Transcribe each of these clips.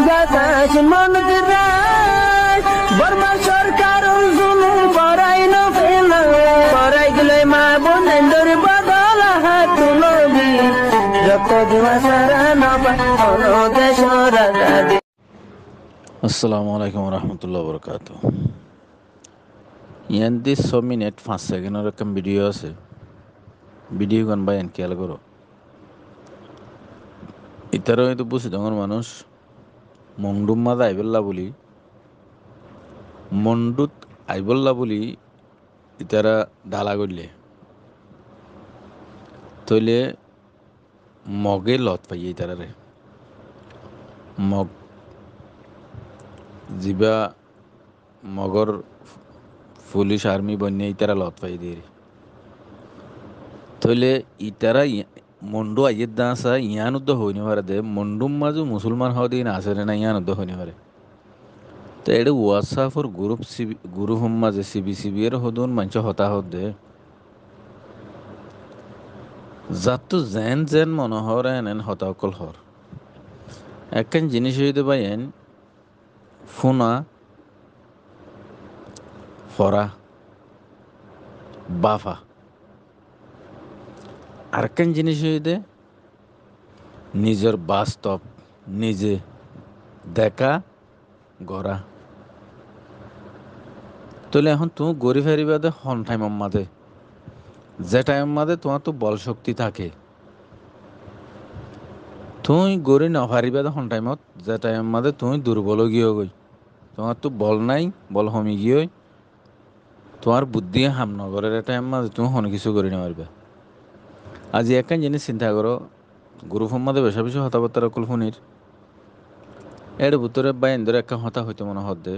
বাতাস মন দিরাই বর্মা সরকার জুলুম করাই না ফেলা করাই গেলে মা বোনের বদল হাত তুলবি যত দিবা সারা না পালো দেশ রাজা। আসসালামু আলাইকুম রহমতুল্লাহ বরকাত। ইয়ান্দি 6 মিনিট 5 সেকেন্ডের একটা ভিডিও আছে। ভিডিও গান বা এন খেয়াল করো। ইতারও হয়তো বুঝি তোমার মানুষ মন্ডুম মাদা মন্ডুত আইবল্লা বলি ইতারা ঢালা করলে তৈলে মগে লত পাইয়ে ইতারারে মগ জিবা মগর পুলিশ আর্মি বন্যে ইতারা লত পাই দিয়ে তৈলে ইতারা মন্ডু আইয়ের দাঁসা ইয়ান উদ্দ হইনি পারে দে মন্ডুম মাজু মুসলমান হওয়া দিন আসে না ইয়ান উদ্দ হইনি পারে তো এটা হোয়াটসঅ্যাপর গ্রুপ মাঝে সিবি এর হদুন মানুষ হতাহত দে যাতো যেন মনোহর এন হতাকল হর একখান জিনিস হইতে পাইন ফোনা ফরা বাফা আরেকখান জিনিস হইতে নিজের বাস্তব নিজে দেখা গড়া তাহলে এখন তুমি গড়ি ফেরিবা দে হন টাইম মাদে যে টাইম মাদে তোমার তো বল শক্তি থাকে তুই গড়ি নফারিবা দে হন টাইমত যে টাইম মাদে তুই দুর্বল গিয়ে গই তোমার তো বল নাই বল হমি গিয়ে তোমার বুদ্ধি হাম নগরের টাইম মাদে তুমি হন কিছু করি নেওয়ারবা আজি একখান জিনিস চিন্তা করো গ্রুপ মাদে বেশা বেশি হতাবার্তার অকল ফোনির এর ভিতরে বা এন্দরে একটা হতা হইতে মনে হতে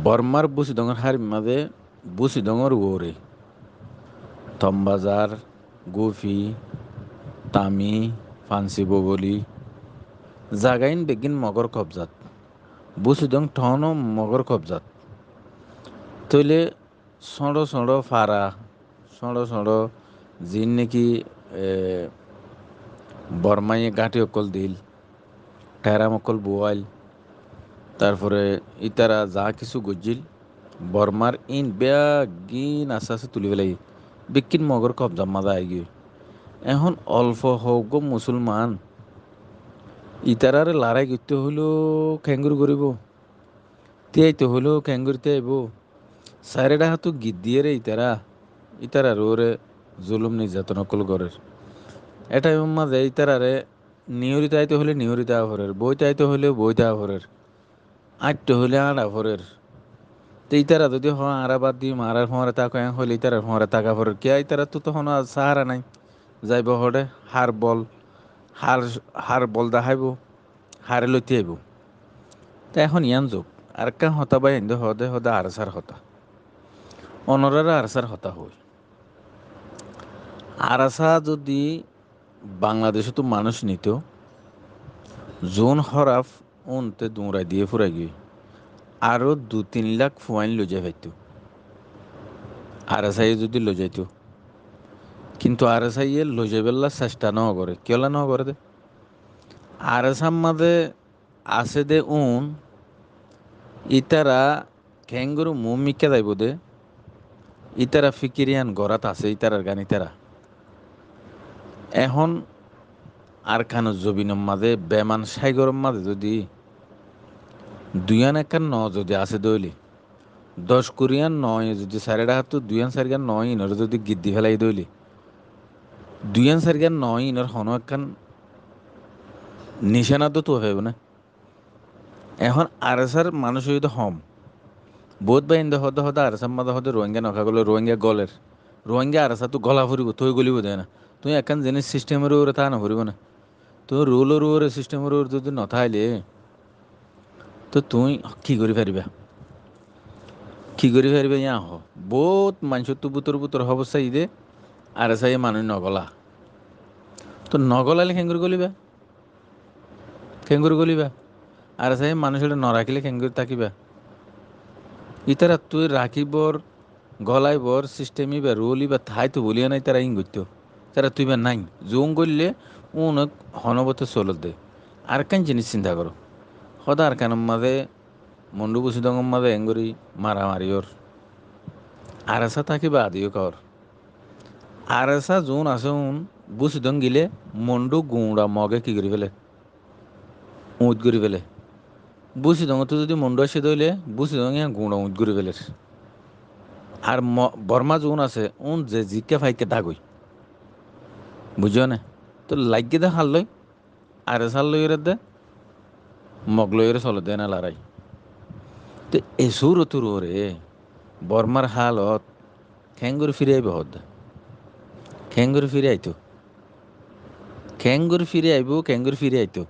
বর্মার বুসি ডঙর হার মাঝে বুসি ডঙর ওরে তমবাজার গুফি তামি ফান্সি বগলি জাগাইন বেগিন মগর কবজাত বুসি ডং ঠন মগর কবজাত তৈলে সড়ো ফারা সড়ো জিন নাকি বর্মাইয়ে গাঁটি অকল দিল টেরাম অকল বোয়াইল তারপরে ইতারা যা কিছু গজিল বর্মার ইন বেগিন আস্তে আস্তে তুলি পেলাই বিকিন মগর কবজা মাদা আই এখন অল্প হোক গো মুসলমান ইতারারে লড়াই করতে হইলো খেঙ্গুর করিব তিয়াইতে হইলো খেঙ্গুরতে আইব সাইরেডা হাতু গীত দিয়ে রে ইতারা রোরে জুলুম নির্যাতন অকল গড়ের এটা মাঝে ইতারারে নিয়রিত আইতে হলে নিয়রিত আভরের বইতে আইতে হলে বইতে আভরের আটতে হলে আড়া ভরের তো ইতারা যদি হ আড়া বাদ দিই মারার ফোঁড়ে তাকে হলে ইতারার ফোঁড়ে তাকা ভরের কে ইতারা তো তখন সাহারা নাই যাইব হরে হার বল দেখাইব হারে লইতে আইব তা এখন ইয়ান যোগ আর কা হতা বা হিন্দু হদে আরসার হতা অনরার আরসার হতা হই আরসা যদি বাংলাদেশে তো মানুষ নিত জোন হরাফ উনতে দৌড়াই দিয়ে ফুরাই গিয়ে আরও 2-3 লাখ ফুয়াইন লজে পাইতো আরএসআই যদি লজাইতো কিন্তু আরএসআই এর লজাইবেল্লা চেষ্টা ন করে কেলা ন করে দে আরএসআম মাদে আছে দে ইতারা খেঙ্গুরু মুমিকে যাইব দে ইতারা ফিকিরিয়ান গড়াত আছে ইতারার গান ইতারা এখন আর খানো জবিনম মাঝে বেমান সাইগরম মাঝে যদি দুয়ান একান ন যদি আছে দইলি 10 কোরিয়ান নয় যদি সারেডা হাত দুয়ান সারিগান নয় ইনর যদি গিদ্দি ফেলাই দইলি দুয়ান সারিগান নয় ইনর হন একান নিশানা তো হইব না এখন আরএসআর মানুষ হইতে হম বোধ বা ইন্দা হদে আরএসআর মাদা হদে রোহিঙ্গা নখা গলে রোহিঙ্গা আরএসআ তো গলা ফুরিব তুই গলিব দেয় না তুই একান জিনিস সিস্টেমের ওরে তা না ফুরিব না তুই রুলের ওরে সিস্টেমের ওর যদি নথাইলে তো তুই কি করে পারিবা ইয়া বহুত মানুষ তো বুতর অবস্থা ইদে আর এসাই মানুষ নগলা তো নগলালে খেঙ্গুর গলিবা আর এসাই মানুষের নরাখিলে খেঙ্গুর থাকিবা ইতারা তুই রাখিবর গলাইবর সিস্টেমই বা রুলি বা থাই তো বলিয়া নাই তারা ইং করতো তারা তুই বা নাই জোং করলে অনেক হনবতে চলত দে আরেকখান জিনিস চিন্তা করো, সদা আর কানের মাঝে মন্ডু বুসি দঙের মাঝে এঙ্গুরি মারামারি ওর আর আসা থাকিবা আদিও কর আর আসা যোন আছে বুসি দং গিলে মন্ডু গুঁড়া মগে কি করি ফেলে উঁত করি ফেলে বুসি দঙ তো যদি মন্ডু আসে দইলে বুসি দং ইয়া গুঁড়া উঁত করি ফেলে আর বর্মা যোন আছে যে জিকে ফাইকে দাগই বুঝো না, তো লাগিয়ে দে হাল লই আর এসার লই দে মগ লই চলে দে না লড়াই। তো এসুর তোর রে বর্মার হালত খেঙ্গুর ফিরে আইব হদ খেঙ্গুর ফিরে আইতো খেঙ্গুর ফিরে আইব খেঙ্গুর ফিরে আইতো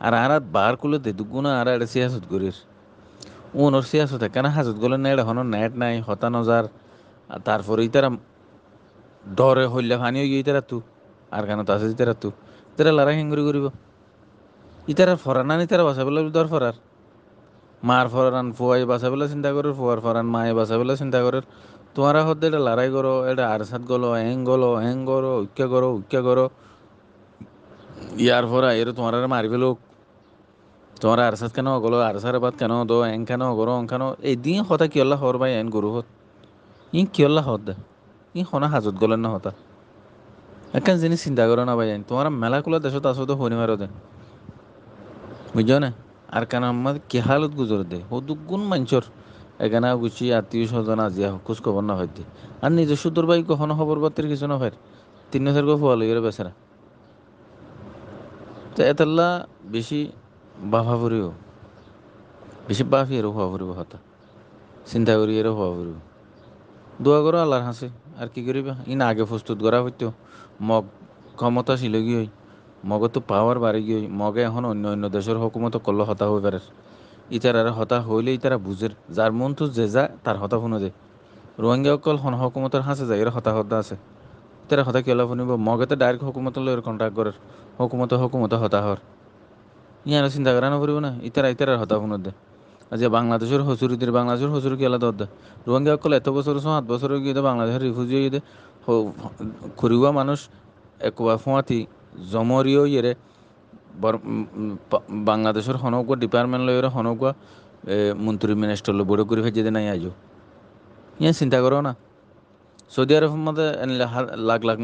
আর আরাত বার কুলো দে দুগুণা আর এটা সিয়াসত করির ওর সিয়াসত কেন হাজত গলে না এটা হনো নেট নাই হতানজার তারপরে ইতারা ডরে হইলে ফানি হয়ে গিয়ে ইতারা তু আর কেন তাছে ইতারা তু ইতারা লড়াই খেঙ্গুরি করিব ইতারা ফরান না ইতারা বাসা বলে দর ফরার মার ফরান ফুয়াই বাসা বলে চিন্তা করার ফুয়ার ফরান মায়ে বাসা বলে চিন্তা করার তোমারা হতে এটা লড়াই করো এটা আর সাত গলো হ্যাং করো উক্কা করো ইয়ার ফরা এর তোমার মারি ফেলো তোমার আর সাত কেন গলো আর সার বাদ কেন দো এং কেন গরো অং কেন এই দিন হতা কি আল্লাহ হর ভাই এন গরু হত ই কি আল্লাহ হত দে ই হনা হাজত গলেন না হতা একখান জিনিস চিন্তা করো না ভাই তোমার মেলাকুলা দেশত আসো তো হনি মারো দে বুঝছো না আর কেন আমার কি হালত গুজর দে ও দুগুণ মাঞ্চর এখানে গুছি আত্মীয় স্বজন আজিয়া খোঁজ খবর না হইতে আর নিজের সুদূর ভাই কখনো খবর বার্তার কিছু না হয় 3 বছর গো ফুয়া লইয়ের বেচারা তো এতলা বেশি বাফা ফুরিও বেশি বাফি এরও হওয়া ফুরিব হতা চিন্তা করি এরও হওয়া ফুরিব দোয়া করো আল্লাহর হাসে আর কি করিবা ইন আগে প্রস্তুত করা হইতো মগ ক্ষমতা ছিল গিয়ে মগ তো পাওয়ার বাড়ি গিয়ে মগে এখন অন্য অন্য দেশের হুকুমত করলে হতা হয়ে পারে ইতার হতা হইলে ইতারা বুঝের যার মন তো যে যা তার হতা শুনে দে রোহিঙ্গা অকল হন হুকুমতের হাসে যায় এর হতা হতা আছে ইতারা হতা কেলা শুনিব মগে তো ডাইরেক্ট হুকুমত লয়ের কন্ট্রাক্ট করে হুকুমতে হতা হর ইয়ার চিন্তা করা না পারিব না ইতারা হতা শুনে দে আজ বাংলাদেশের হসুরিদের বাংলাদেশের হসুরি কেলা দর দে রোহিঙ্গা অকল এত বছর 7 বছর গিয়ে বাংলাদেশের রিফিউজি হয়ে খুরিবা মানুষ একবার ফোঁয়াতি জমরিও ইয়েরে বাংলাদেশের হনকুয়া ডিপার্টমেন্ট লয়ের হনকুয়া মন্ত্রী মিনিস্টার লো বড় করে ফেজে নাই আজও ইয়া চিন্তা করো না সৌদি আরব মধ্যে লাখ লাখ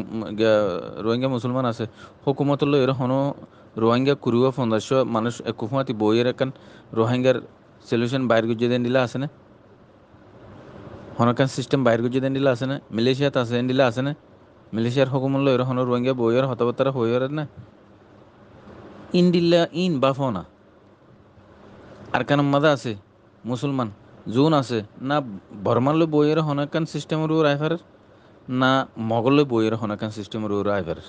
রোহিঙ্গা মুসলমান আছে হুকুমত লয়ের হন রোহিঙ্গা কুড়িবা 1500 মানুষ একফাতি বইয়ের একান রোহিঙ্গার সলিউশন বাইর গুজে দেন দিলা আছে না হনকান সিস্টেম বাইর গুজে দেন দিলা আছে না মালয়েশিয়াত আছে দেন দিলা আছে না মালয়েশিয়ার হুকুমত লয়ের হন রোহিঙ্গা বইয়ের হতাবার্তারা হইয়ার না ইন দিল্লা ইন বাফনা আর কান মাদা আছে মুসলমান জোন আছে না বর্মালে বইয়ের হনকান সিস্টেমের রাইফার না মগলে বইয়ের হনকান সিস্টেমের রাইফার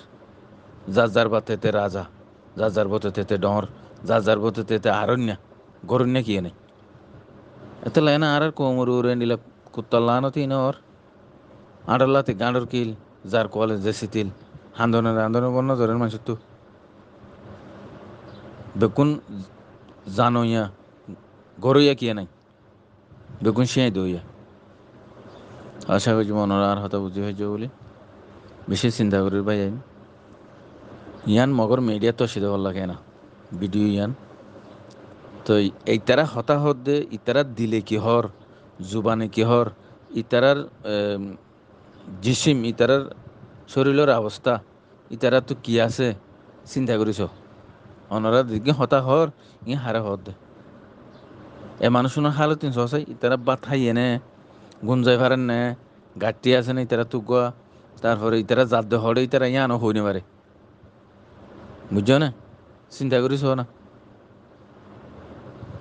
যার বাতেতে রাজা যার বতেতে ডর যার বতেতে আরণ্যা গরণ্যা কি নেই এত লাইনা আর কোমর উড়ে নিলা কুত্তাল্লানতি নর আডাল্লাতে গাঁডর কিল যার কলেজ যে শীতিল আন্দোলনের বন্য ধরেন মানুষ তো বেকুন জানইয়া গরইয়া কিয়া নাই বেগুন শিয়াই দইয়া আশা করছি মনের আর হতা বুঝি হয়েছে বলে বেশি চিন্তা করি ভাই আমি ইয়ান মগর মিডিয়া তো সিধে ভাল লাগে না ভিডিও ইয়ান তো এইতারা হতাহত দে ইতারা দিলে কি হর জুবানে কি হর ইতারার জিসিম ইতারার শরীরের অবস্থা ইতারা তো কি আছে চিন্তা করিস অনারা দিকে হতা হর ই হারে হত দে এ মানুষের হালত 300 ইতারা বাত খাই এনে গুঞ্জাই পারেন নে গাঁটি আছে না ইতারা তুগুয়া তারপরে ইতারা জাত দে হরে ইতারা ইয়ানো হইনে পারে বুঝছো না চিন্তা করিস না।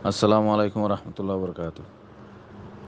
আসসালামু আলাইকুম রহমতুল্লাহ বরকাত।